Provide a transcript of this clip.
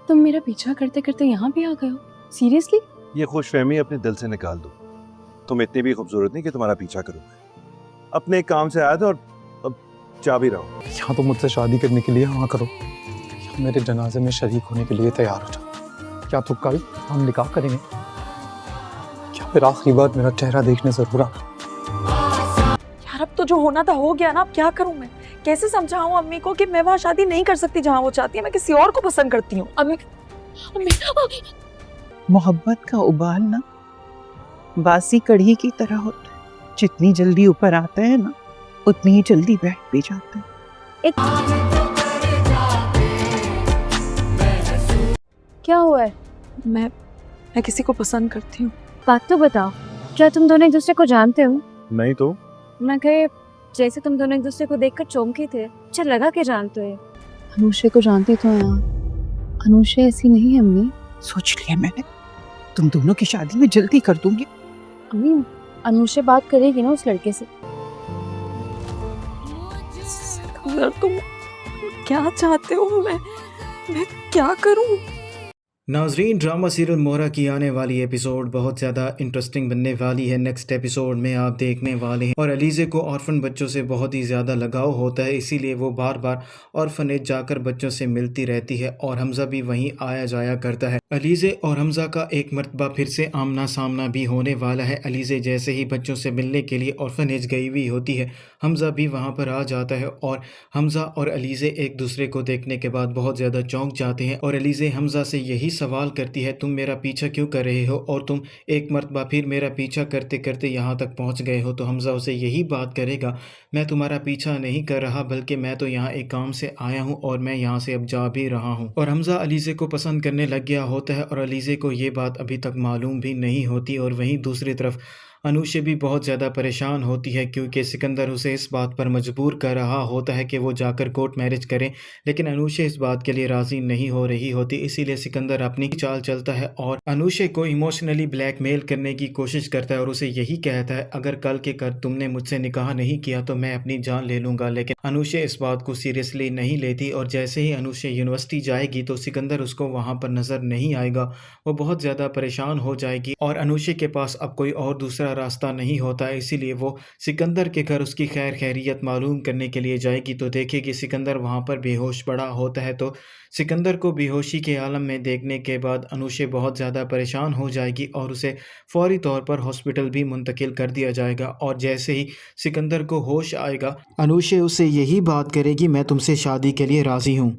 तुम मेरा पीछा करते करते यहाँ भी आ गए हो? सीरियसली? ये खुशफहमी अपने दिल से निकाल दो। तुम इतनी भी खूबसूरत नहीं कि तुम्हारा पीछा करूं। अपने काम से आया था और अब जा भी रहा हूं। या तो मुझसे शादी करने के लिए हाँ करो या मेरे जनाजे में शरीक होने के लिए तैयार हो जाओ। क्या तो कल हम निकाह करेंगे? क्या फिर आखिरी बार मेरा चेहरा देखने जरूर आना? यार अब तो जो होना था हो गया ना, अब क्या करूं मैं? कैसे समझाऊं अम्मी को कि मैं वहाँ शादी नहीं कर सकती जहाँ वो चाहती है, मैं किसी और को पसंद करती हूँ। अम्मी, मोहब्बत का उबाल ना बासी कढ़ी की तरह होता है, जितनी जल्दी ऊपर आता है ना उतनी ही जल्दी बैठ भी जाता है। क्या हुआ है? मैं किसी को पसंद करती हूँ। बात तो बताओ, क्या तुम दोनों एक दूसरे को जानते हो? नहीं तो मैं कहे जैसे तुम दोनों एक दूसरे को देखकर चौंके थे, अच्छा लगा के जानते हो। अनुषे को जानती तो हैं। अनुषे ऐसी नहीं है अम्मी, सोच लिया मैंने, तुम दोनों की शादी में जल्दी कर दूंगी। अम्मी, अनुषे बात करेगी ना उस लड़के से? अगर तुम क्या चाहते हो, मैं क्या करूं? नाजरीन, ड्रामा सीरियल मोहरा की आने वाली एपिसोड बहुत ज़्यादा इंटरेस्टिंग बनने वाली है। नेक्स्ट एपिसोड में आप देखने वाले हैं और अलीज़े को ऑर्फन बच्चों से बहुत ही ज़्यादा लगाव होता है, इसीलिए वो बार बार ऑर्फनेज जाकर बच्चों से मिलती रहती है और हमज़ा भी वहीं आया जाया करता है। अलीज़े और हमज़ा का एक मरतबा फिर से आमना सामना भी होने वाला है। अलीज़े जैसे ही बच्चों से मिलने के लिए ऑर्फनेज गई हुई होती है, हमज़ा भी वहाँ पर आ जाता है और हमज़ा और अलीज़े एक दूसरे को देखने के बाद बहुत ज़्यादा चौंक जाते हैं और अलीज़े हमज़ा से यही सवाल करती है, तुम मेरा पीछा क्यों कर रहे हो और तुम एक मरतबा फिर मेरा पीछा करते करते यहाँ तक पहुँच गए हो। तो हमज़ा उसे यही बात करेगा, मैं तुम्हारा पीछा नहीं कर रहा बल्कि मैं तो यहाँ एक काम से आया हूँ और मैं यहाँ से अब जा भी रहा हूँ। और हमज़ा अलीज़े को पसंद करने लग गया होता है और अलीज़े को ये बात अभी तक मालूम भी नहीं होती। और वहीं दूसरी तरफ अनुषे भी बहुत ज़्यादा परेशान होती है क्योंकि सिकंदर उसे इस बात पर मजबूर कर रहा होता है कि वो जाकर कोर्ट मैरिज करें, लेकिन अनुषे इस बात के लिए राज़ी नहीं हो रही होती। इसीलिए सिकंदर अपनी चाल चलता है और अनुषे को इमोशनली ब्लैकमेल करने की कोशिश करता है और उसे यही कहता है, अगर कल के कर तुमने मुझसे निकाह नहीं किया तो मैं अपनी जान ले लूँगा। लेकिन अनुषे इस बात को सीरियसली नहीं लेती और जैसे ही अनुषे यूनिवर्सिटी जाएगी तो सिकंदर उसको वहाँ पर नज़र नहीं आएगा। वो बहुत ज़्यादा परेशान हो जाएगी और अनुषे के पास अब कोई और दूसरा रास्ता नहीं होता है, इसीलिए वो सिकंदर के घर उसकी खैर खैरियत मालूम करने के लिए जाएगी तो देखेगी सिकंदर वहाँ पर बेहोश पड़ा होता है। तो सिकंदर को बेहोशी के आलम में देखने के बाद अनुषे बहुत ज़्यादा परेशान हो जाएगी और उसे फौरी तौर पर हॉस्पिटल भी मुंतकिल कर दिया जाएगा। और जैसे ही सिकंदर को होश आएगा, अनुषे उससे यही बात करेगी, मैं तुमसे शादी के लिए राज़ी हूँ।